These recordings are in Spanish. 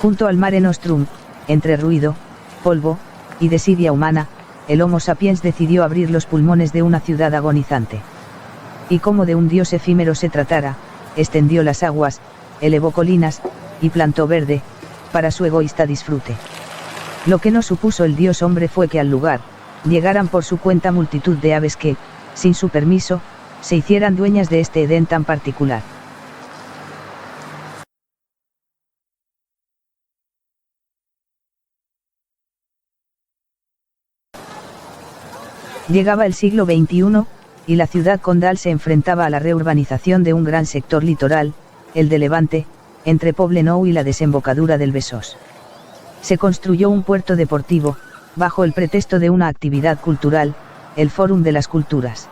Junto al Mare Nostrum, entre ruido, polvo, y desidia humana, el Homo sapiens decidió abrir los pulmones de una ciudad agonizante. Y como de un dios efímero se tratara, extendió las aguas, elevó colinas, y plantó verde, para su egoísta disfrute. Lo que no supuso el dios hombre fue que al lugar, llegaran por su cuenta multitud de aves que, sin su permiso, se hicieran dueñas de este Edén tan particular. Llegaba el siglo XXI, y la ciudad condal se enfrentaba a la reurbanización de un gran sector litoral, el de Levante, entre Poblenou y la desembocadura del Besós. Se construyó un puerto deportivo, bajo el pretexto de una actividad cultural, el Fórum de las Culturas.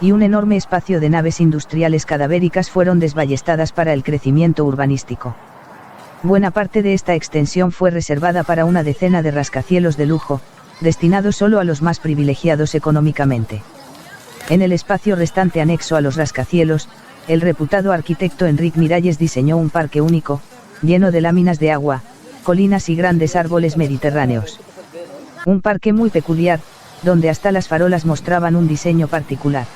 Y un enorme espacio de naves industriales cadavéricas fueron desballestadas para el crecimiento urbanístico. Buena parte de esta extensión fue reservada para una decena de rascacielos de lujo, destinados solo a los más privilegiados económicamente. En el espacio restante anexo a los rascacielos, el reputado arquitecto Enric Miralles diseñó un parque único, lleno de láminas de agua, colinas y grandes árboles mediterráneos. Un parque muy peculiar, donde hasta las farolas mostraban un diseño particular.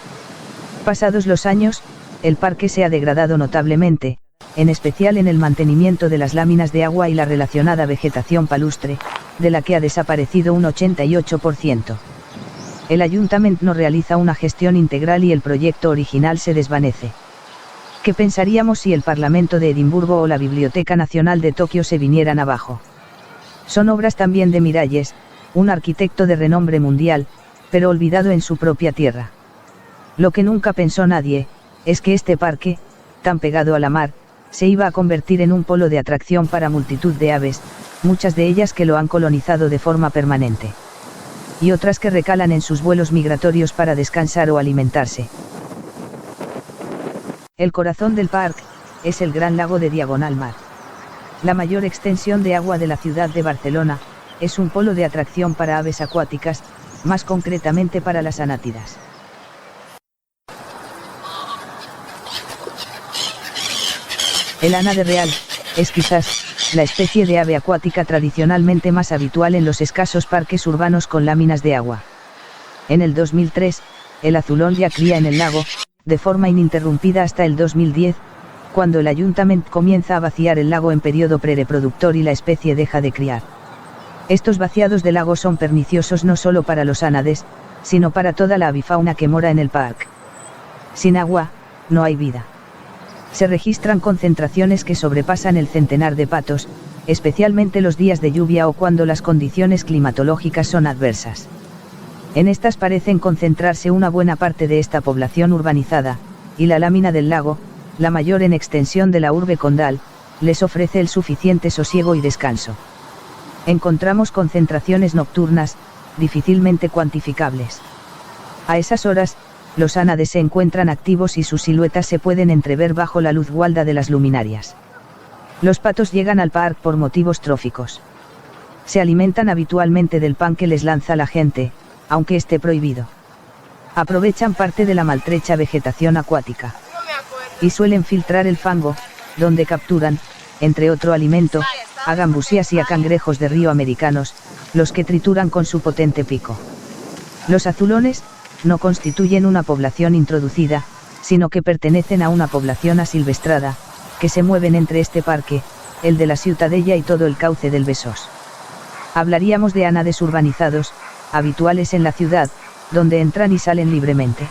Pasados los años, el parque se ha degradado notablemente, en especial en el mantenimiento de las láminas de agua y la relacionada vegetación palustre, de la que ha desaparecido un 88%. El ayuntamiento no realiza una gestión integral y el proyecto original se desvanece. ¿Qué pensaríamos si el Parlamento de Edimburgo o la Biblioteca Nacional de Tokio se vinieran abajo? Son obras también de Miralles, un arquitecto de renombre mundial, pero olvidado en su propia tierra. Lo que nunca pensó nadie, es que este parque, tan pegado a la mar, se iba a convertir en un polo de atracción para multitud de aves, muchas de ellas que lo han colonizado de forma permanente. Y otras que recalan en sus vuelos migratorios para descansar o alimentarse. El corazón del parque es el Gran Lago de Diagonal Mar. La mayor extensión de agua de la ciudad de Barcelona, es un polo de atracción para aves acuáticas, más concretamente para las anátidas. El ánade real, es quizás, la especie de ave acuática tradicionalmente más habitual en los escasos parques urbanos con láminas de agua. En el 2003, el azulón ya cría en el lago, de forma ininterrumpida hasta el 2010, cuando el ayuntamiento comienza a vaciar el lago en periodo prereproductor y la especie deja de criar. Estos vaciados de lago son perniciosos no solo para los ánades, sino para toda la avifauna que mora en el parque. Sin agua, no hay vida. Se registran concentraciones que sobrepasan el centenar de patos, especialmente los días de lluvia o cuando las condiciones climatológicas son adversas. En estas parecen concentrarse una buena parte de esta población urbanizada, y la lámina del lago, la mayor en extensión de la urbe condal, les ofrece el suficiente sosiego y descanso. Encontramos concentraciones nocturnas, difícilmente cuantificables. A esas horas, los ánades se encuentran activos y sus siluetas se pueden entrever bajo la luz gualda de las luminarias. Los patos llegan al parque por motivos tróficos. Se alimentan habitualmente del pan que les lanza la gente, aunque esté prohibido. Aprovechan parte de la maltrecha vegetación acuática. Y suelen filtrar el fango, donde capturan, entre otro alimento, a gambusías y a cangrejos de río americanos, los que trituran con su potente pico. Los azulones, no constituyen una población introducida, sino que pertenecen a una población asilvestrada, que se mueven entre este parque, el de la Ciutadella y todo el cauce del Besós. Hablaríamos de ánades urbanizados, habituales en la ciudad, donde entran y salen libremente.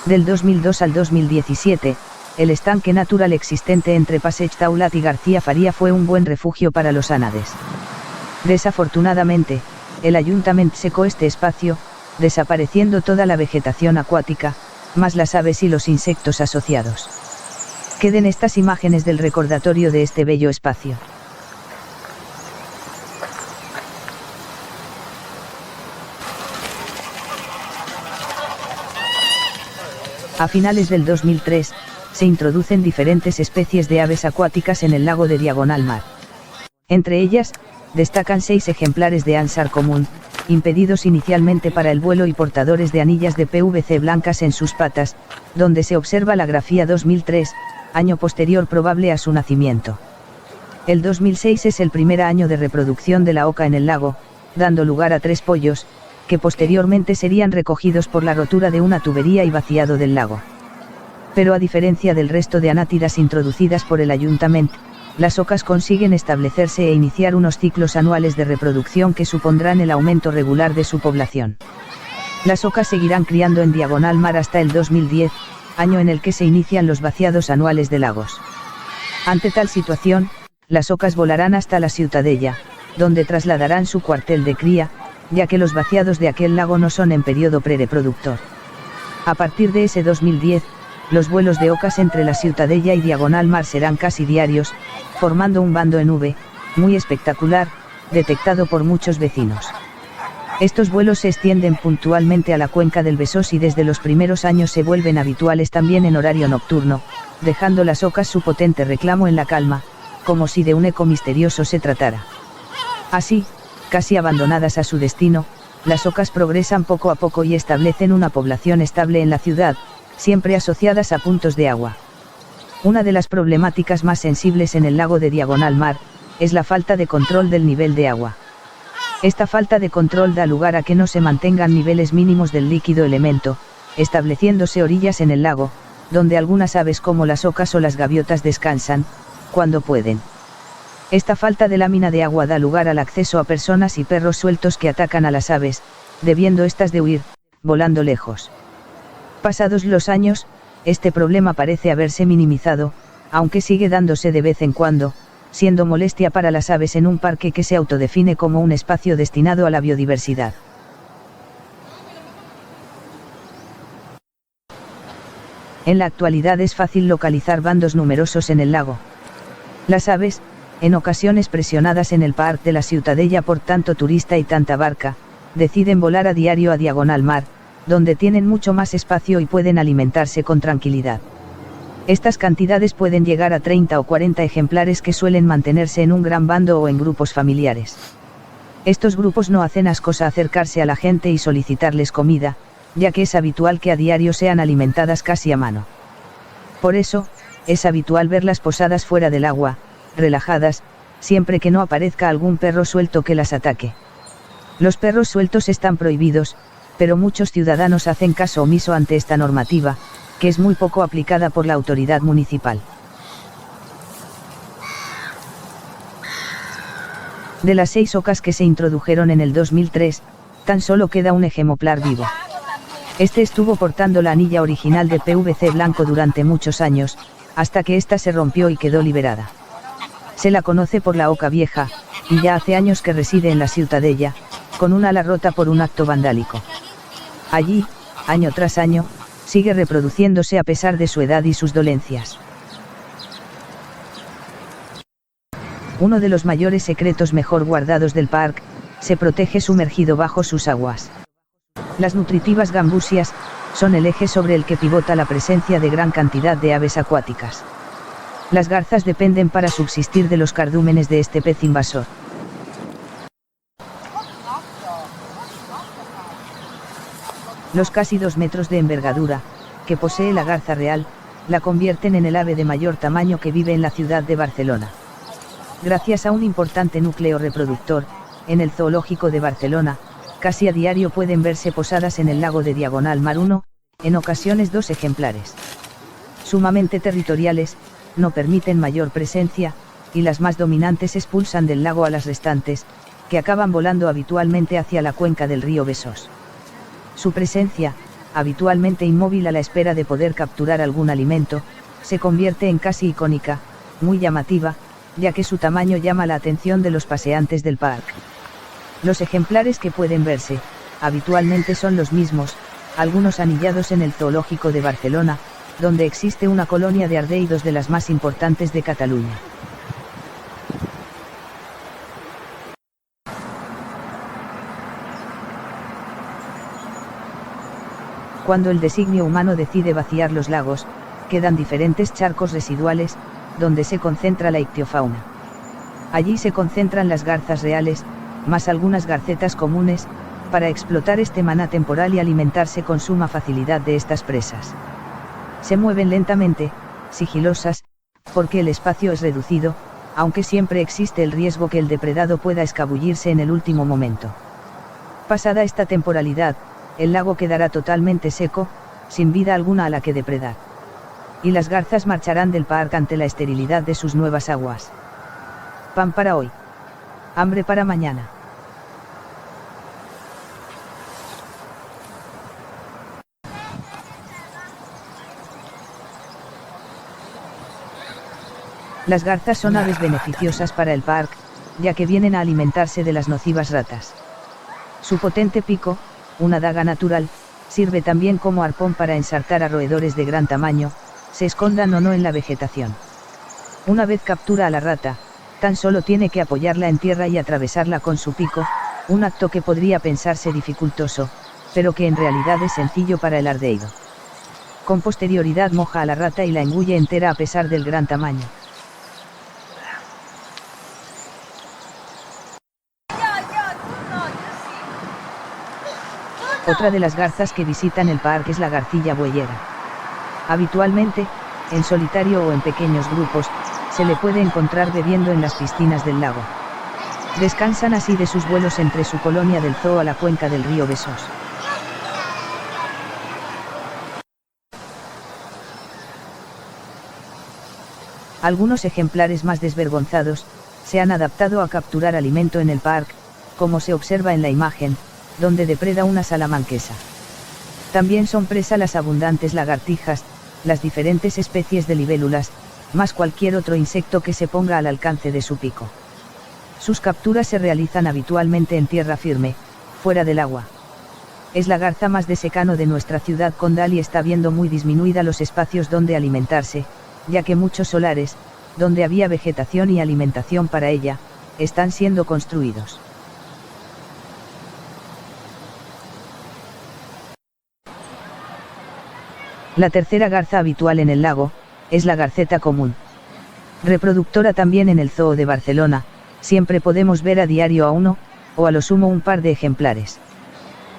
Del 2002 al 2017, el estanque natural existente entre Passeig Taulat y García Faría fue un buen refugio para los ánades. Desafortunadamente, el ayuntamiento secó este espacio, desapareciendo toda la vegetación acuática, más las aves y los insectos asociados. Queden estas imágenes del recordatorio de este bello espacio. A finales del 2003, se introducen diferentes especies de aves acuáticas en el lago de Diagonal Mar. Entre ellas, destacan 6 ejemplares de ánsar común, impedidos inicialmente para el vuelo y portadores de anillas de PVC blancas en sus patas, donde se observa la grafía 2003, año posterior probable a su nacimiento. El 2006 es el primer año de reproducción de la oca en el lago, dando lugar a 3 pollos, que posteriormente serían recogidos por la rotura de una tubería y vaciado del lago. Pero a diferencia del resto de anátidas introducidas por el ayuntamiento, las ocas consiguen establecerse e iniciar unos ciclos anuales de reproducción que supondrán el aumento regular de su población. Las ocas seguirán criando en diagonal mar hasta el 2010, año en el que se inician los vaciados anuales de lagos. Ante tal situación, las ocas volarán hasta la Ciutadella, donde trasladarán su cuartel de cría, ya que los vaciados de aquel lago no son en periodo prereproductor. A partir de ese 2010, los vuelos de ocas entre la Ciutadella y diagonal mar serán casi diarios, formando un bando en V, muy espectacular, detectado por muchos vecinos. Estos vuelos se extienden puntualmente a la cuenca del Besós y desde los primeros años se vuelven habituales también en horario nocturno, dejando las ocas su potente reclamo en la calma, como si de un eco misterioso se tratara. Así, casi abandonadas a su destino, las ocas progresan poco a poco y establecen una población estable en la ciudad, siempre asociadas a puntos de agua. Una de las problemáticas más sensibles en el lago de diagonal mar, es la falta de control del nivel de agua. Esta falta de control da lugar a que no se mantengan niveles mínimos del líquido elemento, estableciéndose orillas en el lago, donde algunas aves como las ocas o las gaviotas descansan, cuando pueden. Esta falta de lámina de agua da lugar al acceso a personas y perros sueltos que atacan a las aves, debiendo éstas de huir, volando lejos. Pasados los años, este problema parece haberse minimizado, aunque sigue dándose de vez en cuando, siendo molestia para las aves en un parque que se autodefine como un espacio destinado a la biodiversidad. En la actualidad es fácil localizar bandos numerosos en el lago. Las aves, en ocasiones presionadas en el parque de la Ciutadella por tanto turista y tanta barca, deciden volar a diario a diagonal mar, donde tienen mucho más espacio y pueden alimentarse con tranquilidad. Estas cantidades pueden llegar a 30 o 40 ejemplares que suelen mantenerse en un gran bando o en grupos familiares. Estos grupos no hacen ascos a acercarse a la gente y solicitarles comida, ya que es habitual que a diario sean alimentadas casi a mano. Por eso, es habitual verlas posadas fuera del agua, relajadas, siempre que no aparezca algún perro suelto que las ataque. Los perros sueltos están prohibidos, pero muchos ciudadanos hacen caso omiso ante esta normativa, que es muy poco aplicada por la autoridad municipal. De las 6 ocas que se introdujeron en el 2003, tan solo queda un ejemplar vivo. Este estuvo portando la anilla original de PVC blanco durante muchos años, hasta que ésta se rompió y quedó liberada. Se la conoce por la oca vieja, y ya hace años que reside en la Ciutadella, con un ala rota por un acto vandálico. Allí, año tras año, sigue reproduciéndose a pesar de su edad y sus dolencias. Uno de los mayores secretos mejor guardados del parque, se protege sumergido bajo sus aguas. Las nutritivas gambusias, son el eje sobre el que pivota la presencia de gran cantidad de aves acuáticas. Las garzas dependen para subsistir de los cardúmenes de este pez invasor. Los casi 2 metros de envergadura, que posee la garza real, la convierten en el ave de mayor tamaño que vive en la ciudad de Barcelona. Gracias a un importante núcleo reproductor, en el Zoológico de Barcelona, casi a diario pueden verse posadas en el lago de diagonal mar 1, en ocasiones 2 ejemplares. Sumamente territoriales, no permiten mayor presencia, y las más dominantes expulsan del lago a las restantes, que acaban volando habitualmente hacia la cuenca del río Besós. Su presencia, habitualmente inmóvil a la espera de poder capturar algún alimento, se convierte en casi icónica, muy llamativa, ya que su tamaño llama la atención de los paseantes del parque. Los ejemplares que pueden verse, habitualmente son los mismos, algunos anillados en el Zoológico de Barcelona, donde existe una colonia de ardeidos de las más importantes de Cataluña. Cuando el designio humano decide vaciar los lagos, quedan diferentes charcos residuales, donde se concentra la ictiofauna. Allí se concentran las garzas reales, más algunas garcetas comunes, para explotar este maná temporal y alimentarse con suma facilidad de estas presas. Se mueven lentamente, sigilosas, porque el espacio es reducido, aunque siempre existe el riesgo que el depredado pueda escabullirse en el último momento. Pasada esta temporalidad, el lago quedará totalmente seco, sin vida alguna a la que depredar. Y las garzas marcharán del parque ante la esterilidad de sus nuevas aguas. Pan para hoy. Hambre para mañana. Las garzas son aves beneficiosas para el parque, ya que vienen a alimentarse de las nocivas ratas. Su potente pico, una daga natural, sirve también como arpón para ensartar a roedores de gran tamaño, se escondan o no en la vegetación. Una vez captura a la rata, tan solo tiene que apoyarla en tierra y atravesarla con su pico, un acto que podría pensarse dificultoso, pero que en realidad es sencillo para el ardeido. Con posterioridad moja a la rata y la engulle entera a pesar del gran tamaño. Otra de las garzas que visitan el parque es la garcilla bueyera. Habitualmente, en solitario o en pequeños grupos, se le puede encontrar bebiendo en las piscinas del lago. Descansan así de sus vuelos entre su colonia del zoo a la cuenca del río Besós. Algunos ejemplares más desvergonzados, se han adaptado a capturar alimento en el parque, como se observa en la imagen, donde depreda una salamanquesa. También son presa las abundantes lagartijas, las diferentes especies de libélulas, más cualquier otro insecto que se ponga al alcance de su pico. Sus capturas se realizan habitualmente en tierra firme, fuera del agua. Es la garza más de secano de nuestra ciudad condal y está viendo muy disminuida los espacios donde alimentarse, ya que muchos solares, donde había vegetación y alimentación para ella, están siendo construidos. La tercera garza habitual en el lago, es la garceta común. Reproductora también en el Zoo de Barcelona, siempre podemos ver a diario a uno, o a lo sumo un par de ejemplares.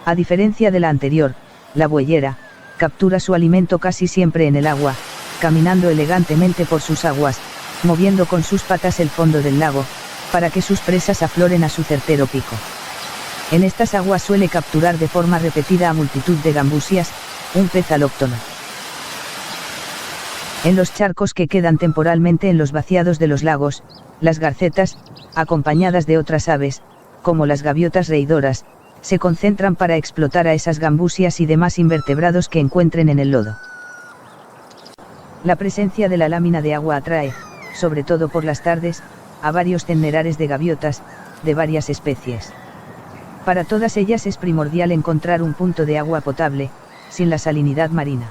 A diferencia de la anterior, la bueyera, captura su alimento casi siempre en el agua, caminando elegantemente por sus aguas, moviendo con sus patas el fondo del lago, para que sus presas afloren a su certero pico. En estas aguas suele capturar de forma repetida a multitud de gambusias, un pez alóctono. En los charcos que quedan temporalmente en los vaciados de los lagos, las garcetas, acompañadas de otras aves, como las gaviotas reidoras, se concentran para explotar a esas gambusias y demás invertebrados que encuentren en el lodo. La presencia de la lámina de agua atrae, sobre todo por las tardes, a varios cennerares de gaviotas, de varias especies. Para todas ellas es primordial encontrar un punto de agua potable, sin la salinidad marina.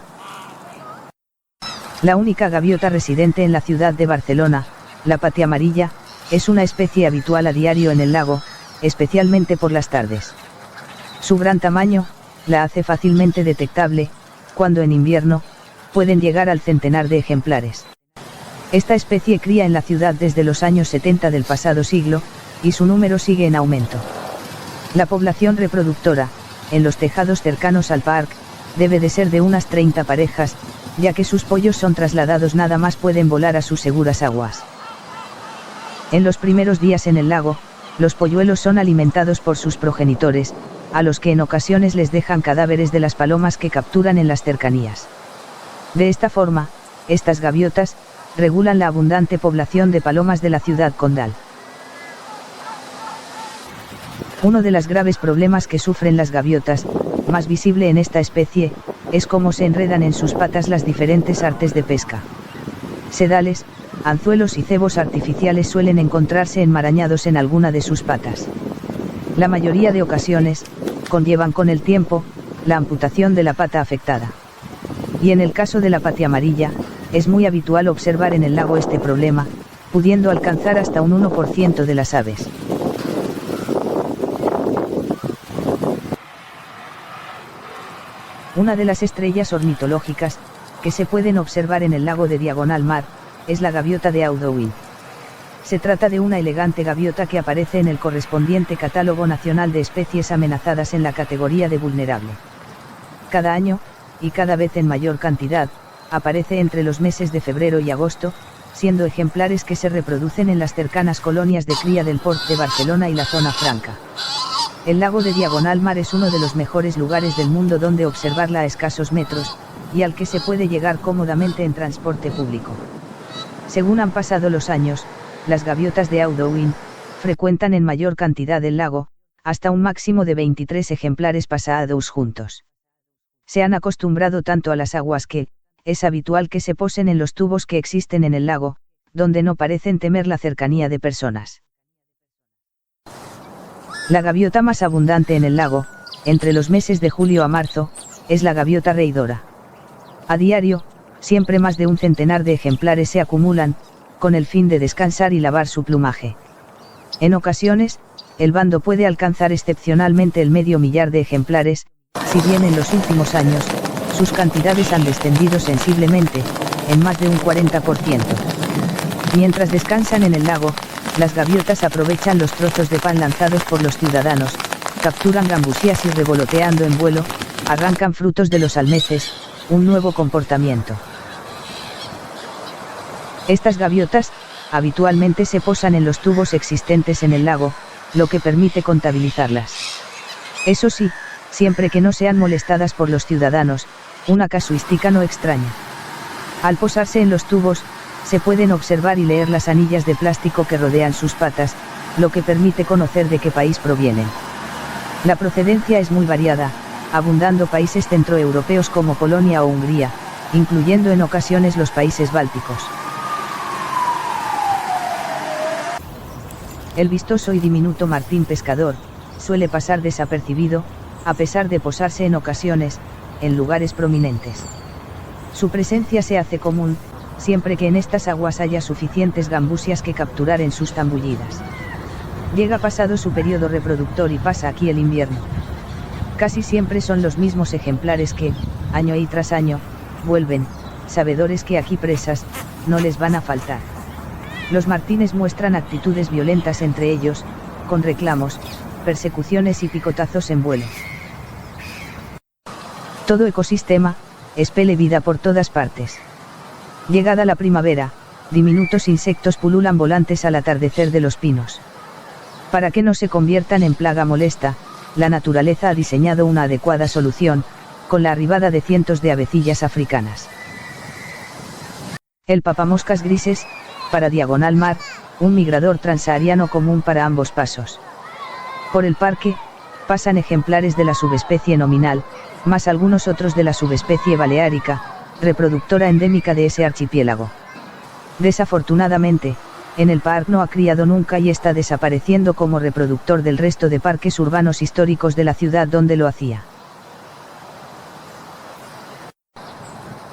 La única gaviota residente en la ciudad de Barcelona, la patia amarilla, es una especie habitual a diario en el lago, especialmente por las tardes. Su gran tamaño, la hace fácilmente detectable, cuando en invierno, pueden llegar al centenar de ejemplares. Esta especie cría en la ciudad desde los años 70 del pasado siglo, y su número sigue en aumento. La población reproductora, en los tejados cercanos al parque, debe de ser de unas 30 parejas, ya que sus pollos son trasladados nada más pueden volar a sus seguras aguas. En los primeros días en el lago, los polluelos son alimentados por sus progenitores, a los que en ocasiones les dejan cadáveres de las palomas que capturan en las cercanías. De esta forma, estas gaviotas, regulan la abundante población de palomas de la ciudad condal. Uno de los graves problemas que sufren las gaviotas, más visible en esta especie, es cómo se enredan en sus patas las diferentes artes de pesca. Sedales, anzuelos y cebos artificiales suelen encontrarse enmarañados en alguna de sus patas. La mayoría de ocasiones, conllevan con el tiempo, la amputación de la pata afectada. Y en el caso de la patia amarilla, es muy habitual observar en el lago este problema, pudiendo alcanzar hasta un 1% de las aves. Una de las estrellas ornitológicas, que se pueden observar en el lago de Diagonal Mar, es la gaviota de Audouin. Se trata de una elegante gaviota que aparece en el correspondiente Catálogo Nacional de Especies Amenazadas en la categoría de vulnerable. Cada año, y cada vez en mayor cantidad, aparece entre los meses de febrero y agosto, siendo ejemplares que se reproducen en las cercanas colonias de cría del Port de Barcelona y la Zona Franca. El lago de Diagonal Mar es uno de los mejores lugares del mundo donde observarla a escasos metros, y al que se puede llegar cómodamente en transporte público. Según han pasado los años, las gaviotas de Audouin frecuentan en mayor cantidad el lago, hasta un máximo de 23 ejemplares pasados juntos. Se han acostumbrado tanto a las aguas que, es habitual que se posen en los tubos que existen en el lago, donde no parecen temer la cercanía de personas. La gaviota más abundante en el lago, entre los meses de julio a marzo, es la gaviota reidora. A diario, siempre más de un centenar de ejemplares se acumulan, con el fin de descansar y lavar su plumaje. En ocasiones, el bando puede alcanzar excepcionalmente el medio millar de ejemplares, si bien en los últimos años, sus cantidades han descendido sensiblemente, en más de un 40%. Mientras descansan en el lago, las gaviotas aprovechan los trozos de pan lanzados por los ciudadanos, capturan gambusías y revoloteando en vuelo, arrancan frutos de los almeces, un nuevo comportamiento. Estas gaviotas, habitualmente se posan en los tubos existentes en el lago, lo que permite contabilizarlas. Eso sí, siempre que no sean molestadas por los ciudadanos, una casuística no extraña. Al posarse en los tubos, se pueden observar y leer las anillas de plástico que rodean sus patas, lo que permite conocer de qué país provienen. La procedencia es muy variada, abundando países centroeuropeos como Polonia o Hungría, incluyendo en ocasiones los países bálticos. El vistoso y diminuto martín pescador, suele pasar desapercibido, a pesar de posarse en ocasiones, en lugares prominentes. Su presencia se hace común, siempre que en estas aguas haya suficientes gambusias que capturar en sus zambullidas. Llega pasado su periodo reproductor y pasa aquí el invierno. Casi siempre son los mismos ejemplares que, año y tras año, vuelven, sabedores que aquí presas, no les van a faltar. Los martines muestran actitudes violentas entre ellos, con reclamos, persecuciones y picotazos en vuelo. Todo ecosistema, expele vida por todas partes. Llegada la primavera, diminutos insectos pululan volantes al atardecer de los pinos. Para que no se conviertan en plaga molesta, la naturaleza ha diseñado una adecuada solución, con la arribada de cientos de avecillas africanas. El papamoscas grises, para Diagonal Mar, un migrador transsahariano común para ambos pasos. Por el parque, pasan ejemplares de la subespecie nominal, más algunos otros de la subespecie baleárica, reproductora endémica de ese archipiélago. Desafortunadamente, en el parque no ha criado nunca y está desapareciendo como reproductor del resto de parques urbanos históricos de la ciudad donde lo hacía.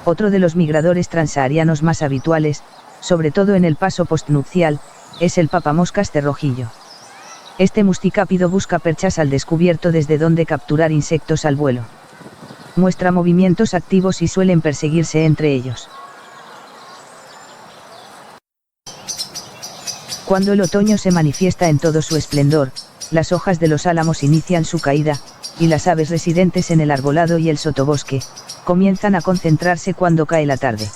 Otro de los migradores transsaharianos más habituales, sobre todo en el paso postnupcial, es el papamoscas cerrojillo. Este musticápido busca perchas al descubierto desde donde capturar insectos al vuelo. Muestra movimientos activos y suelen perseguirse entre ellos. Cuando el otoño se manifiesta en todo su esplendor, las hojas de los álamos inician su caída, y las aves residentes en el arbolado y el sotobosque, comienzan a concentrarse cuando cae la tarde.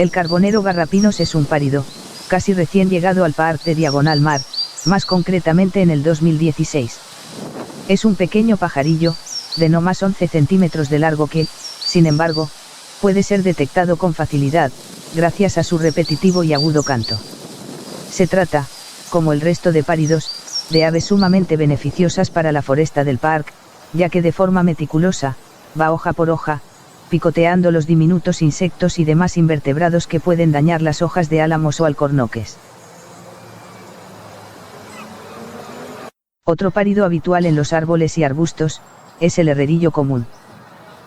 El carbonero garrapinos es un párido, casi recién llegado al parque de Diagonal Mar, más concretamente en el 2016. Es un pequeño pajarillo, de no más 11 centímetros de largo que, sin embargo, puede ser detectado con facilidad, gracias a su repetitivo y agudo canto. Se trata, como el resto de páridos, de aves sumamente beneficiosas para la foresta del parque, ya que de forma meticulosa, va hoja por hoja, picoteando los diminutos insectos y demás invertebrados que pueden dañar las hojas de álamos o alcornoques. Otro párido habitual en los árboles y arbustos, es el herrerillo común.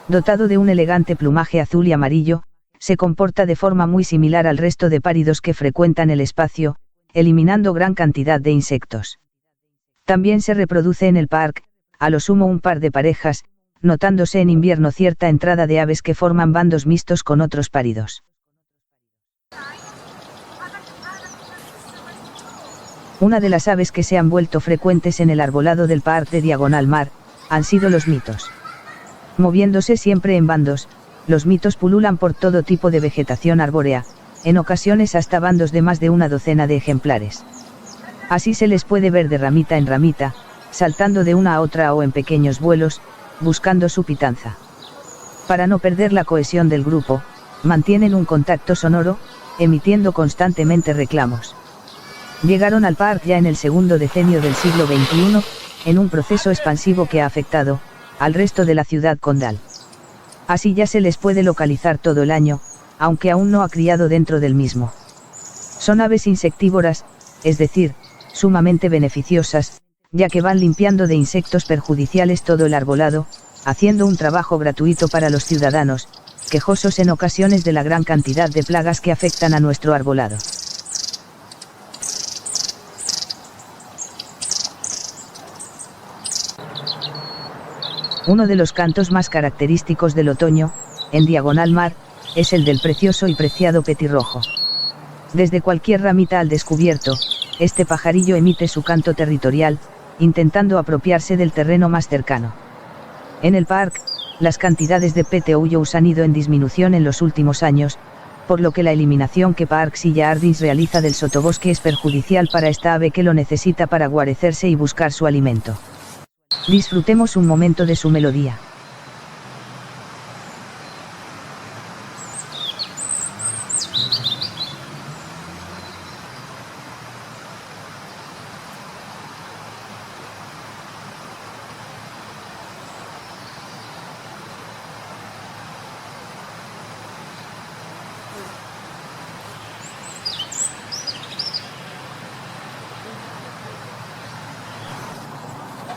Dotado de un elegante plumaje azul y amarillo, se comporta de forma muy similar al resto de páridos que frecuentan el espacio, eliminando gran cantidad de insectos. También se reproduce en el parque, a lo sumo un par de parejas, notándose en invierno cierta entrada de aves que forman bandos mixtos con otros páridos. Una de las aves que se han vuelto frecuentes en el arbolado del parque de Diagonal Mar, han sido los mitos. Moviéndose siempre en bandos, los mitos pululan por todo tipo de vegetación arbórea, en ocasiones hasta bandos de más de una docena de ejemplares. Así se les puede ver de ramita en ramita, saltando de una a otra o en pequeños vuelos, buscando su pitanza. Para no perder la cohesión del grupo, mantienen un contacto sonoro, emitiendo constantemente reclamos. Llegaron al parque ya en el segundo decenio del siglo XXI, en un proceso expansivo que ha afectado al resto de la ciudad condal. Así ya se les puede localizar todo el año, aunque aún no ha criado dentro del mismo. Son aves insectívoras, es decir, sumamente beneficiosas, ya que van limpiando de insectos perjudiciales todo el arbolado, haciendo un trabajo gratuito para los ciudadanos, quejosos en ocasiones de la gran cantidad de plagas que afectan a nuestro arbolado. Uno de los cantos más característicos del otoño, en diagonal mar, es el del precioso y preciado petirrojo. Desde cualquier ramita al descubierto, este pajarillo emite su canto territorial, intentando apropiarse del terreno más cercano. En el parque, las cantidades de peteúyous han ido en disminución en los últimos años, por lo que la eliminación que Parks y Jardins realiza del sotobosque es perjudicial para esta ave que lo necesita para guarecerse y buscar su alimento. Disfrutemos un momento de su melodía.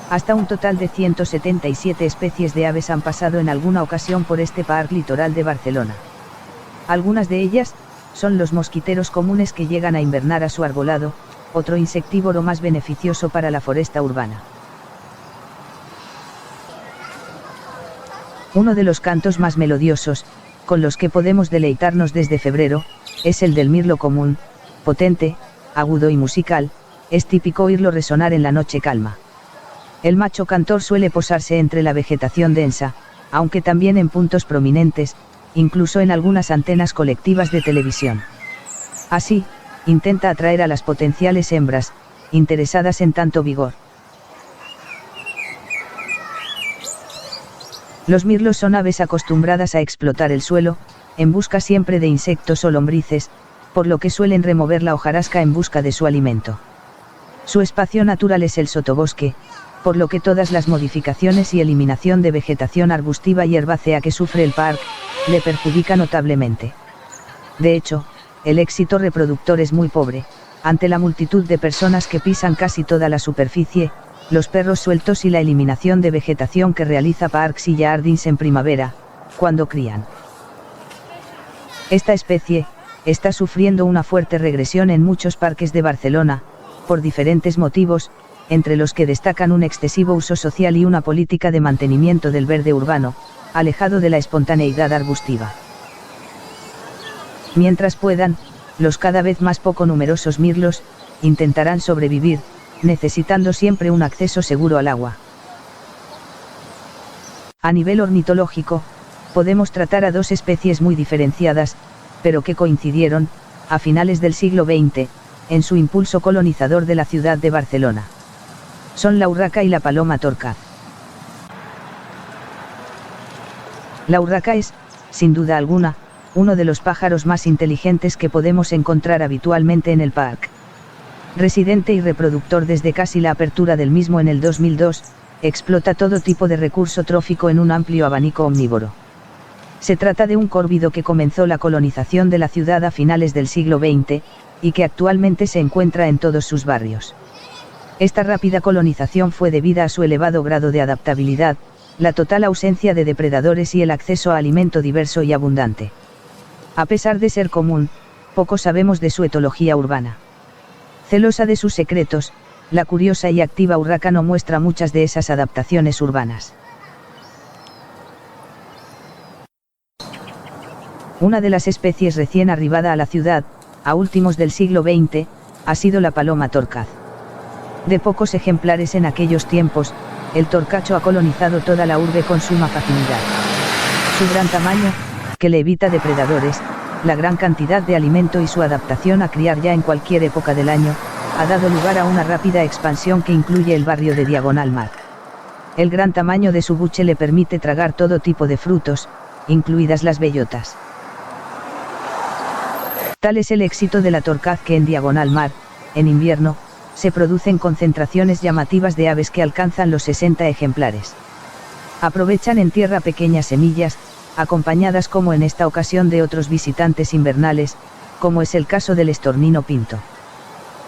Hasta un total de 177 especies de aves han pasado en alguna ocasión por este parque litoral de Barcelona. Algunas de ellas son los mosquiteros comunes que llegan a invernar a su arbolado, otro insectívoro más beneficioso para la foresta urbana. Uno de los cantos más melodiosos, con los que podemos deleitarnos desde febrero, es el del mirlo común, potente, agudo y musical, es típico oírlo resonar en la noche calma. El macho cantor suele posarse entre la vegetación densa, aunque también en puntos prominentes, incluso en algunas antenas colectivas de televisión. Así, intenta atraer a las potenciales hembras, interesadas en tanto vigor. Los mirlos son aves acostumbradas a explotar el suelo, en busca siempre de insectos o lombrices, por lo que suelen remover la hojarasca en busca de su alimento. Su espacio natural es el sotobosque, por lo que todas las modificaciones y eliminación de vegetación arbustiva y herbácea que sufre el parque, le perjudica notablemente. De hecho, el éxito reproductor es muy pobre, ante la multitud de personas que pisan casi toda la superficie, los perros sueltos y la eliminación de vegetación que realiza Parks y Jardins en primavera, cuando crían. Esta especie está sufriendo una fuerte regresión en muchos parques de Barcelona, por diferentes motivos, entre los que destacan un excesivo uso social y una política de mantenimiento del verde urbano, alejado de la espontaneidad arbustiva. Mientras puedan, los cada vez más poco numerosos mirlos intentarán sobrevivir, necesitando siempre un acceso seguro al agua. A nivel ornitológico, podemos tratar a dos especies muy diferenciadas, pero que coincidieron, a finales del siglo XX, en su impulso colonizador de la ciudad de Barcelona. Son la urraca y la paloma torcaz. La urraca es, sin duda alguna, uno de los pájaros más inteligentes que podemos encontrar habitualmente en el parque. Residente y reproductor desde casi la apertura del mismo en el 2002, explota todo tipo de recurso trófico en un amplio abanico omnívoro. Se trata de un córvido que comenzó la colonización de la ciudad a finales del siglo XX, y que actualmente se encuentra en todos sus barrios. Esta rápida colonización fue debida a su elevado grado de adaptabilidad, la total ausencia de depredadores y el acceso a alimento diverso y abundante. A pesar de ser común, poco sabemos de su etología urbana. Celosa de sus secretos, la curiosa y activa urraca no muestra muchas de esas adaptaciones urbanas. Una de las especies recién arribada a la ciudad, a últimos del siglo XX, ha sido la paloma torcaz. De pocos ejemplares en aquellos tiempos, el torcacho ha colonizado toda la urbe con suma facilidad. Su gran tamaño, que le evita depredadores, la gran cantidad de alimento y su adaptación a criar ya en cualquier época del año, ha dado lugar a una rápida expansión que incluye el barrio de Diagonal Mar. El gran tamaño de su buche le permite tragar todo tipo de frutos, incluidas las bellotas. Tal es el éxito de la torcaz que en Diagonal Mar, en invierno, se producen concentraciones llamativas de aves que alcanzan los 60 ejemplares. Aprovechan en tierra pequeñas semillas, acompañadas como en esta ocasión de otros visitantes invernales, como es el caso del estornino pinto.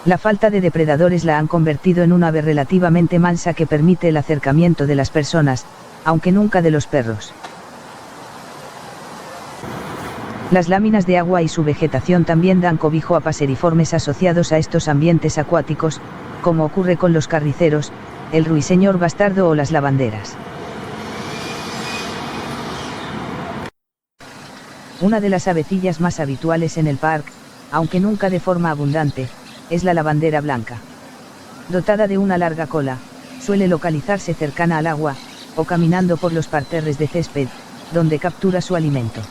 La falta de depredadores la han convertido en un ave relativamente mansa que permite el acercamiento de las personas, aunque nunca de los perros. Las láminas de agua y su vegetación también dan cobijo a paseriformes asociados a estos ambientes acuáticos, como ocurre con los carriceros, el ruiseñor bastardo o las lavanderas. Una de las avecillas más habituales en el parque, aunque nunca de forma abundante, es la lavandera blanca. Dotada de una larga cola, suele localizarse cercana al agua, o caminando por los parterres de césped, donde captura su alimento.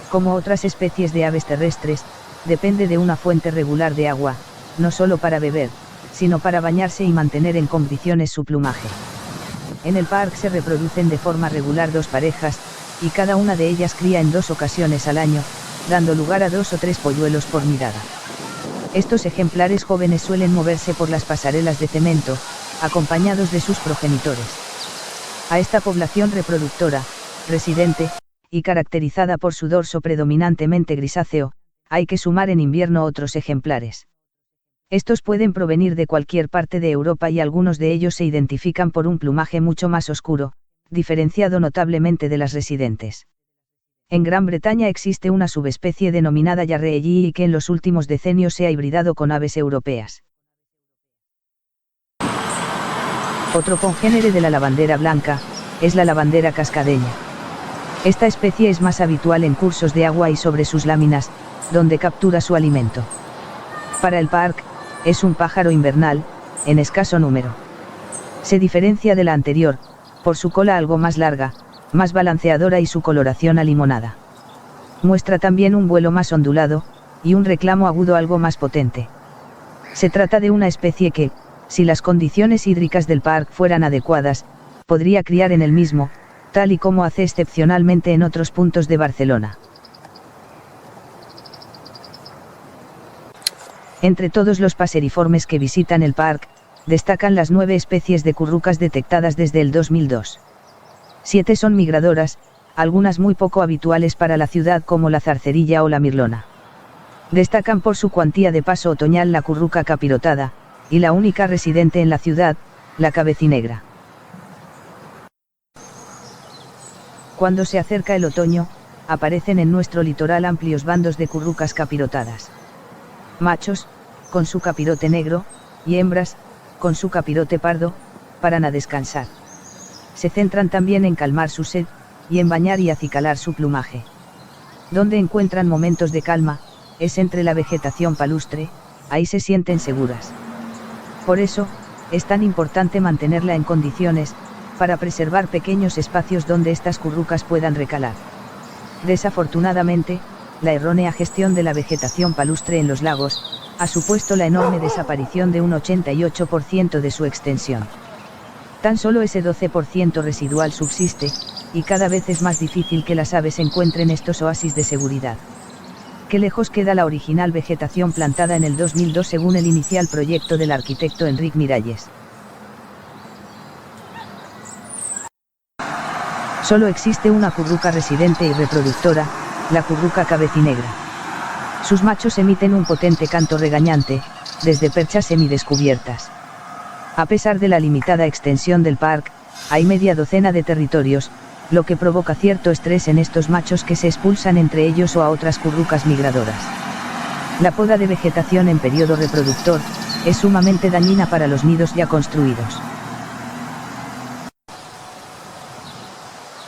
Como otras especies de aves terrestres, depende de una fuente regular de agua, no solo para beber, sino para bañarse y mantener en condiciones su plumaje. En el parque se reproducen de forma regular 2 parejas, y cada una de ellas cría en 2 ocasiones al año, dando lugar a 2 o 3 polluelos por nidada. Estos ejemplares jóvenes suelen moverse por las pasarelas de cemento, acompañados de sus progenitores. A esta población reproductora, residente, y caracterizada por su dorso predominantemente grisáceo, hay que sumar en invierno otros ejemplares. Estos pueden provenir de cualquier parte de Europa y algunos de ellos se identifican por un plumaje mucho más oscuro, diferenciado notablemente de las residentes. En Gran Bretaña existe una subespecie denominada Yarree que en los últimos decenios se ha hibridado con aves europeas. Otro congénere de la lavandera blanca, es la lavandera cascadeña. Esta especie es más habitual en cursos de agua y sobre sus láminas, donde captura su alimento. Para el parque, es un pájaro invernal, en escaso número. Se diferencia de la anterior, por su cola algo más larga, más balanceadora y su coloración alimonada. Muestra también un vuelo más ondulado, y un reclamo agudo algo más potente. Se trata de una especie que, si las condiciones hídricas del parque fueran adecuadas, podría criar en el mismo, tal y como hace excepcionalmente en otros puntos de Barcelona. Entre todos los paseriformes que visitan el parque, destacan las 9 especies de currucas detectadas desde el 2002. 7 son migradoras, algunas muy poco habituales para la ciudad como la zarcerilla o la mirlona. Destacan por su cuantía de paso otoñal la curruca capirotada, y la única residente en la ciudad, la cabecinegra. Cuando se acerca el otoño, aparecen en nuestro litoral amplios bandos de currucas capirotadas. Machos, con su capirote negro, y hembras, con su capirote pardo, paran a descansar. Se centran también en calmar su sed, y en bañar y acicalar su plumaje. Donde encuentran momentos de calma, es entre la vegetación palustre, ahí se sienten seguras. Por eso, es tan importante mantenerla en condiciones, para preservar pequeños espacios donde estas currucas puedan recalar. Desafortunadamente, la errónea gestión de la vegetación palustre en los lagos, ha supuesto la enorme desaparición de un 88% de su extensión. Tan solo ese 12% residual subsiste, y cada vez es más difícil que las aves encuentren estos oasis de seguridad. Qué lejos queda la original vegetación plantada en el 2002 según el inicial proyecto del arquitecto Enric Miralles. Solo existe una curruca residente y reproductora, la curruca cabecinegra. Sus machos emiten un potente canto regañante, desde perchas semidescubiertas. A pesar de la limitada extensión del parque, hay media docena de territorios, lo que provoca cierto estrés en estos machos que se expulsan entre ellos o a otras currucas migradoras. La poda de vegetación en periodo reproductor, es sumamente dañina para los nidos ya construidos.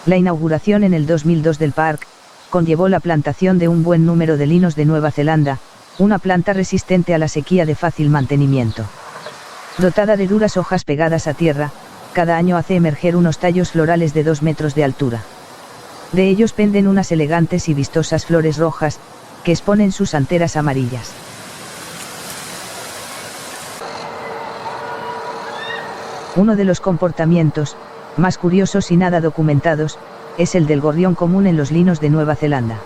La inauguración en el 2002 del parque, conllevó la plantación de un buen número de linos de Nueva Zelanda, una planta resistente a la sequía de fácil mantenimiento. Dotada de duras hojas pegadas a tierra, cada año hace emerger unos tallos florales de 2 metros de altura. De ellos penden unas elegantes y vistosas flores rojas, que exponen sus anteras amarillas. Uno de los comportamientos más curiosos y nada documentados es el del gorrión común en los linos de Nueva Zelanda.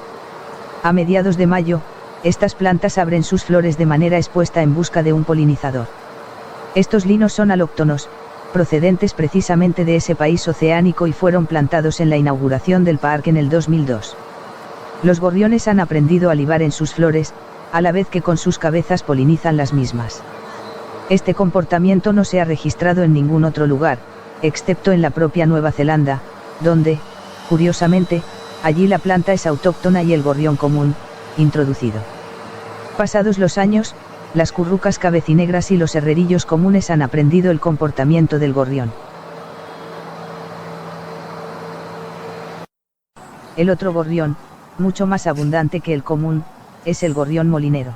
A mediados de mayo, estas plantas abren sus flores de manera expuesta en busca de un polinizador. Estos linos son alóctonos, procedentes precisamente de ese país oceánico y fueron plantados en la inauguración del parque en el 2002. Los gorriones han aprendido a libar en sus flores, a la vez que con sus cabezas polinizan las mismas. Este comportamiento no se ha registrado en ningún otro lugar, excepto en la propia Nueva Zelanda, donde, curiosamente, allí la planta es autóctona y el gorrión común, introducido. Pasados los años, las currucas cabecinegras y los herrerillos comunes han aprendido el comportamiento del gorrión. El otro gorrión, mucho más abundante que el común, es el gorrión molinero.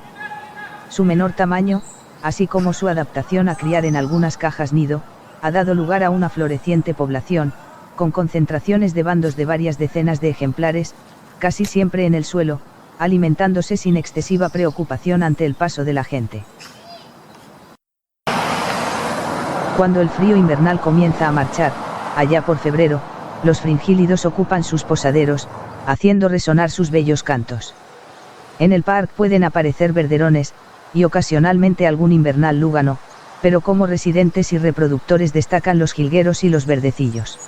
Su menor tamaño, así como su adaptación a criar en algunas cajas nido, ha dado lugar a una floreciente población, con concentraciones de bandos de varias decenas de ejemplares, casi siempre en el suelo, alimentándose sin excesiva preocupación ante el paso de la gente. Cuando el frío invernal comienza a marchar, allá por febrero, los fringílidos ocupan sus posaderos, haciendo resonar sus bellos cantos. En el parque pueden aparecer verderones, y ocasionalmente algún invernal lúgano, pero como residentes y reproductores destacan los jilgueros y los verdecillos.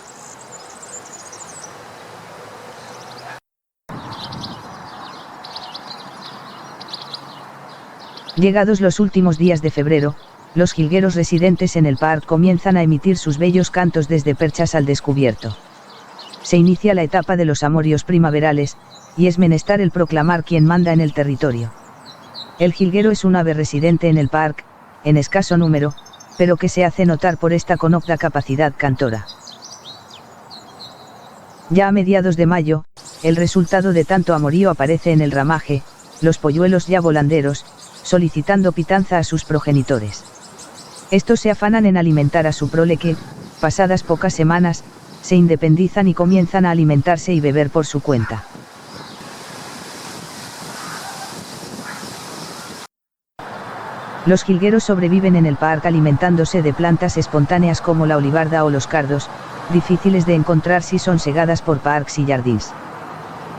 Llegados los últimos días de febrero, los jilgueros residentes en el parque comienzan a emitir sus bellos cantos desde perchas al descubierto. Se inicia la etapa de los amorios primaverales, y es menester el proclamar quién manda en el territorio. El jilguero es un ave residente en el parque, en escaso número, pero que se hace notar por esta conocida capacidad cantora. Ya a mediados de mayo, el resultado de tanto amorío aparece en el ramaje, los polluelos ya volanderos, solicitando pitanza a sus progenitores. Estos se afanan en alimentar a su prole que, pasadas pocas semanas, se independizan y comienzan a alimentarse y beber por su cuenta. Los jilgueros sobreviven en el parque alimentándose de plantas espontáneas como la olivarda o los cardos, difíciles de encontrar si son segadas por parques y jardins.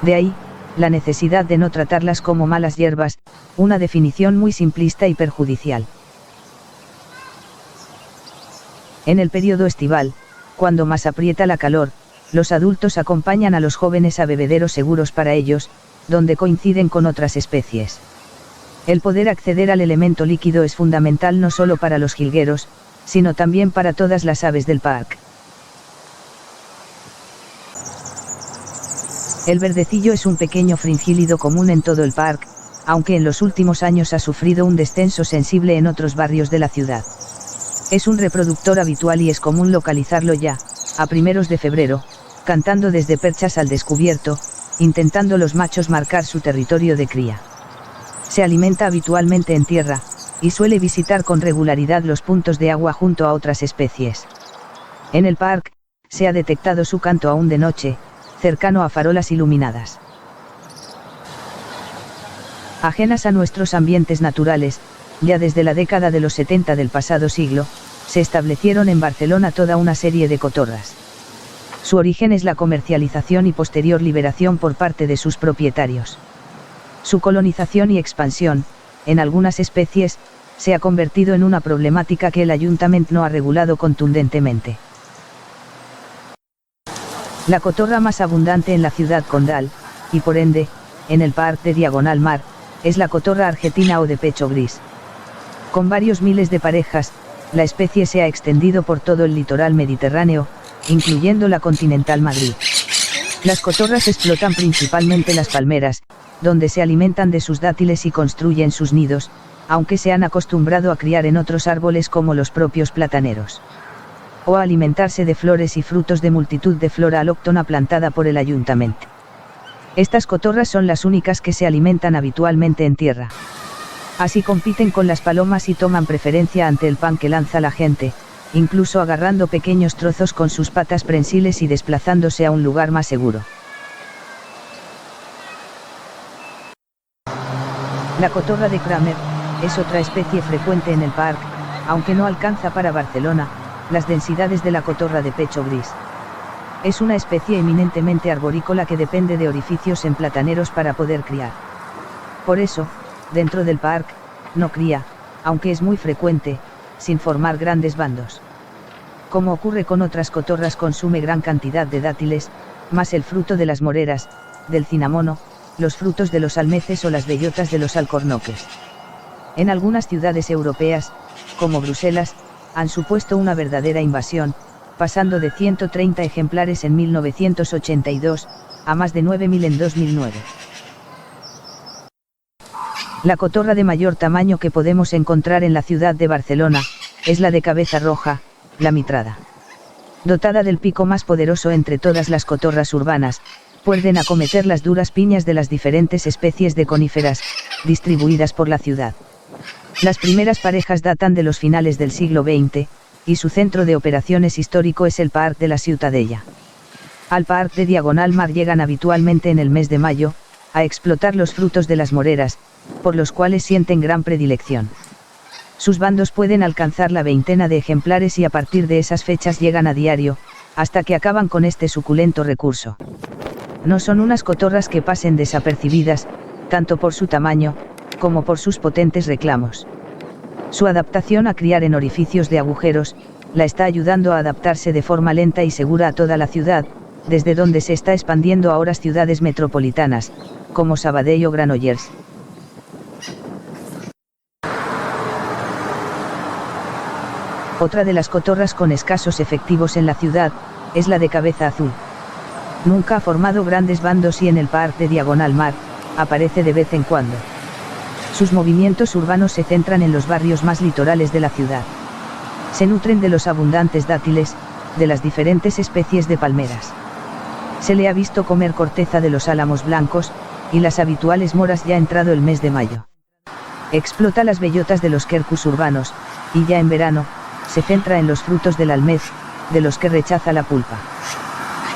De ahí, la necesidad de no tratarlas como malas hierbas, una definición muy simplista y perjudicial. En el periodo estival, cuando más aprieta la calor, los adultos acompañan a los jóvenes a bebederos seguros para ellos, donde coinciden con otras especies. El poder acceder al elemento líquido es fundamental no solo para los jilgueros, sino también para todas las aves del parque. El verdecillo es un pequeño fringílido común en todo el parque, aunque en los últimos años ha sufrido un descenso sensible en otros barrios de la ciudad. Es un reproductor habitual y es común localizarlo ya, a primeros de febrero, cantando desde perchas al descubierto, intentando los machos marcar su territorio de cría. Se alimenta habitualmente en tierra, y suele visitar con regularidad los puntos de agua junto a otras especies. En el parque, se ha detectado su canto aún de noche, cercano a farolas iluminadas. Ajenas a nuestros ambientes naturales, ya desde la década de los 70 del pasado siglo, se establecieron en Barcelona toda una serie de cotorras. Su origen es la comercialización y posterior liberación por parte de sus propietarios. Su colonización y expansión, en algunas especies, se ha convertido en una problemática que el ayuntamiento no ha regulado contundentemente. La cotorra más abundante en la ciudad condal, y por ende, en el parque de Diagonal Mar, es la cotorra argentina o de pecho gris. Con varios miles de parejas, la especie se ha extendido por todo el litoral mediterráneo, incluyendo la continental Madrid. Las cotorras explotan principalmente las palmeras, donde se alimentan de sus dátiles y construyen sus nidos, aunque se han acostumbrado a criar en otros árboles como los propios plataneros. O a alimentarse de flores y frutos de multitud de flora alóctona plantada por el ayuntamiento. Estas cotorras son las únicas que se alimentan habitualmente en tierra. Así compiten con las palomas y toman preferencia ante el pan que lanza la gente, incluso agarrando pequeños trozos con sus patas prensiles y desplazándose a un lugar más seguro. La cotorra de Kramer es otra especie frecuente en el parque, aunque no alcanza para Barcelona las densidades de la cotorra de pecho gris. Es una especie eminentemente arborícola que depende de orificios en plataneros para poder criar. Por eso, dentro del parque, no cría, aunque es muy frecuente, sin formar grandes bandos. Como ocurre con otras cotorras, consume gran cantidad de dátiles, más el fruto de las moreras, del cinamono, los frutos de los almeces o las bellotas de los alcornoques. En algunas ciudades europeas, como Bruselas, han supuesto una verdadera invasión, pasando de 130 ejemplares en 1982, a más de 9.000 en 2009. La cotorra de mayor tamaño que podemos encontrar en la ciudad de Barcelona, es la de cabeza roja, la mitrada. Dotada del pico más poderoso entre todas las cotorras urbanas, pueden acometer las duras piñas de las diferentes especies de coníferas, distribuidas por la ciudad. Las primeras parejas datan de los finales del siglo XX, y su centro de operaciones histórico es el Parc de la Ciutadella. Al Parc de Diagonal Mar llegan habitualmente en el mes de mayo, a explotar los frutos de las moreras, por los cuales sienten gran predilección. Sus bandos pueden alcanzar la veintena de ejemplares y a partir de esas fechas llegan a diario, hasta que acaban con este suculento recurso. No son unas cotorras que pasen desapercibidas, tanto por su tamaño, como por sus potentes reclamos. Su adaptación a criar en orificios de agujeros, la está ayudando a adaptarse de forma lenta y segura a toda la ciudad, desde donde se está expandiendo a otras ciudades metropolitanas, como Sabadell o Granollers. Otra de las cotorras con escasos efectivos en la ciudad, es la de cabeza azul. Nunca ha formado grandes bandos y en el Parc de Diagonal Mar, aparece de vez en cuando. Sus movimientos urbanos se centran en los barrios más litorales de la ciudad. Se nutren de los abundantes dátiles, de las diferentes especies de palmeras. Se le ha visto comer corteza de los álamos blancos, y las habituales moras ya entrado el mes de mayo. Explota las bellotas de los quercus urbanos, y ya en verano, se centra en los frutos del almez, de los que rechaza la pulpa.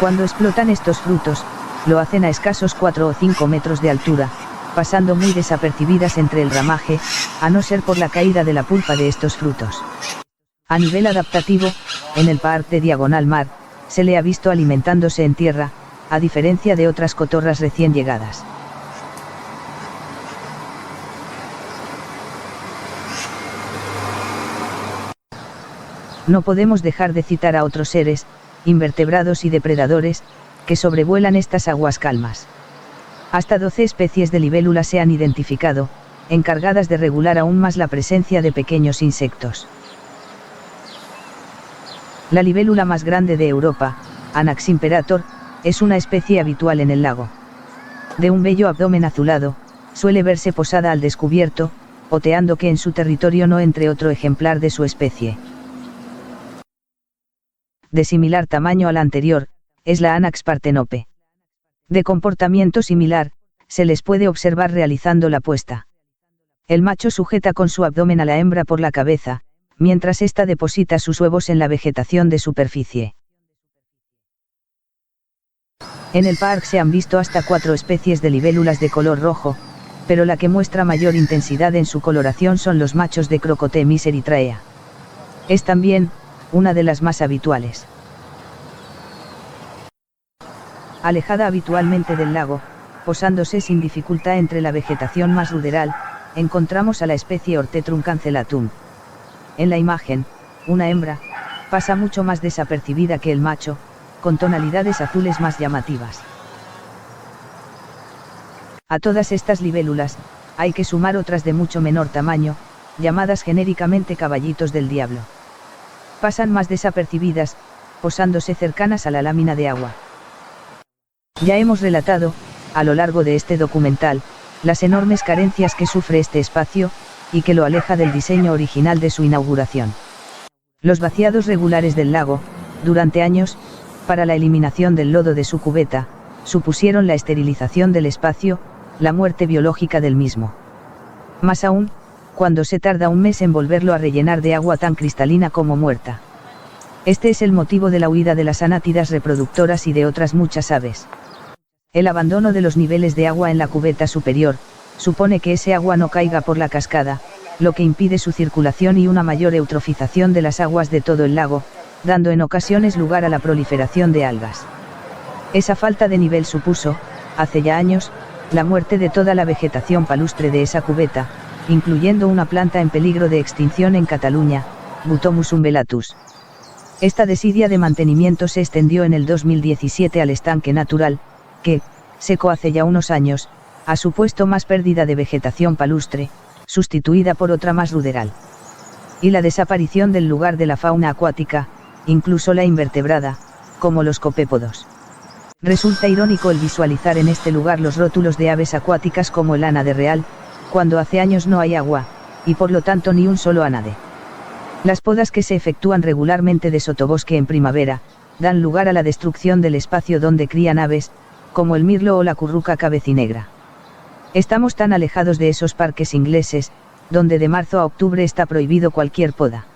Cuando explotan estos frutos, lo hacen a escasos 4 o 5 metros de altura, pasando muy desapercibidas entre el ramaje, a no ser por la caída de la pulpa de estos frutos. A nivel adaptativo, en el Parc de Diagonal Mar, se le ha visto alimentándose en tierra, a diferencia de otras cotorras recién llegadas. No podemos dejar de citar a otros seres, invertebrados y depredadores, que sobrevuelan estas aguas calmas. Hasta 12 especies de libélulas se han identificado, encargadas de regular aún más la presencia de pequeños insectos. La libélula más grande de Europa, Anax imperator, es una especie habitual en el lago. De un bello abdomen azulado, suele verse posada al descubierto, oteando que en su territorio no entre otro ejemplar de su especie. De similar tamaño al anterior, es la Anax partenope. De comportamiento similar, se les puede observar realizando la puesta. El macho sujeta con su abdomen a la hembra por la cabeza, mientras ésta deposita sus huevos en la vegetación de superficie. En el parque se han visto hasta 4 especies de libélulas de color rojo, pero la que muestra mayor intensidad en su coloración son los machos de Crocotemis erythraea. Es también una de las más habituales. Alejada habitualmente del lago, posándose sin dificultad entre la vegetación más ruderal, encontramos a la especie Ortetrum cancellatum. En la imagen, una hembra pasa mucho más desapercibida que el macho, con tonalidades azules más llamativas. A todas estas libélulas, hay que sumar otras de mucho menor tamaño, llamadas genéricamente caballitos del diablo. Pasan más desapercibidas, posándose cercanas a la lámina de agua. Ya hemos relatado, a lo largo de este documental, las enormes carencias que sufre este espacio, y que lo aleja del diseño original de su inauguración. Los vaciados regulares del lago, durante años, para la eliminación del lodo de su cubeta, supusieron la esterilización del espacio, la muerte biológica del mismo. Más aún, cuando se tarda un mes en volverlo a rellenar de agua tan cristalina como muerta. Este es el motivo de la huida de las anátidas reproductoras y de otras muchas aves. El abandono de los niveles de agua en la cubeta superior, supone que ese agua no caiga por la cascada, lo que impide su circulación y una mayor eutrofización de las aguas de todo el lago, dando en ocasiones lugar a la proliferación de algas. Esa falta de nivel supuso, hace ya años, la muerte de toda la vegetación palustre de esa cubeta, incluyendo una planta en peligro de extinción en Cataluña, Butomus umbellatus. Esta desidia de mantenimiento se extendió en el 2017 al estanque natural, que, seco hace ya unos años, ha supuesto más pérdida de vegetación palustre, sustituida por otra más ruderal. Y la desaparición del lugar de la fauna acuática, incluso la invertebrada, como los copépodos. Resulta irónico el visualizar en este lugar los rótulos de aves acuáticas como el ánade real, cuando hace años no hay agua, y por lo tanto ni un solo ánade. Las podas que se efectúan regularmente de sotobosque en primavera, dan lugar a la destrucción del espacio donde crían aves, como el mirlo o la curruca cabecinegra. Estamos tan alejados de esos parques ingleses, donde de marzo a octubre está prohibido cualquier poda.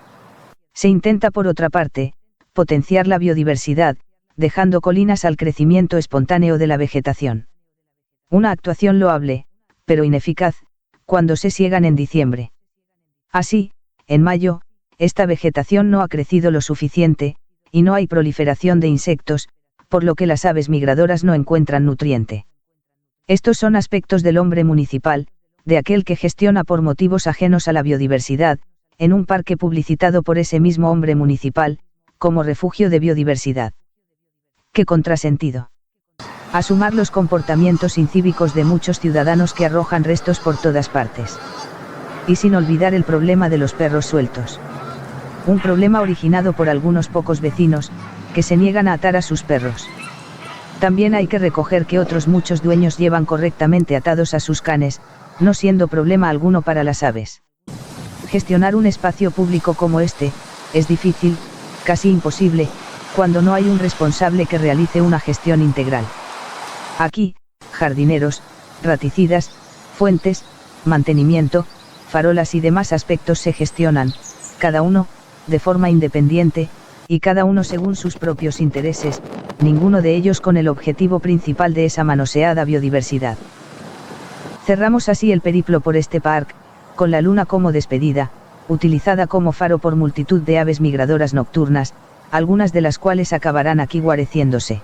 Se intenta por otra parte, potenciar la biodiversidad, dejando colinas al crecimiento espontáneo de la vegetación. Una actuación loable, pero ineficaz, cuando se siegan en diciembre. Así, en mayo, esta vegetación no ha crecido lo suficiente, y no hay proliferación de insectos, por lo que las aves migradoras no encuentran nutriente. Estos son aspectos del hombre municipal, de aquel que gestiona por motivos ajenos a la biodiversidad, en un parque publicitado por ese mismo hombre municipal, como refugio de biodiversidad. ¡Qué contrasentido! A sumar los comportamientos incívicos de muchos ciudadanos que arrojan restos por todas partes. Y sin olvidar el problema de los perros sueltos. Un problema originado por algunos pocos vecinos, que se niegan a atar a sus perros. También hay que recoger que otros muchos dueños llevan correctamente atados a sus canes, no siendo problema alguno para las aves. Gestionar un espacio público como este, es difícil, casi imposible, cuando no hay un responsable que realice una gestión integral. Aquí, jardineros, raticidas, fuentes, mantenimiento, farolas y demás aspectos se gestionan, cada uno, de forma independiente, y cada uno según sus propios intereses, ninguno de ellos con el objetivo principal de esa manoseada biodiversidad. Cerramos así el periplo por este parque, con la luna como despedida, utilizada como faro por multitud de aves migradoras nocturnas, algunas de las cuales acabarán aquí guareciéndose.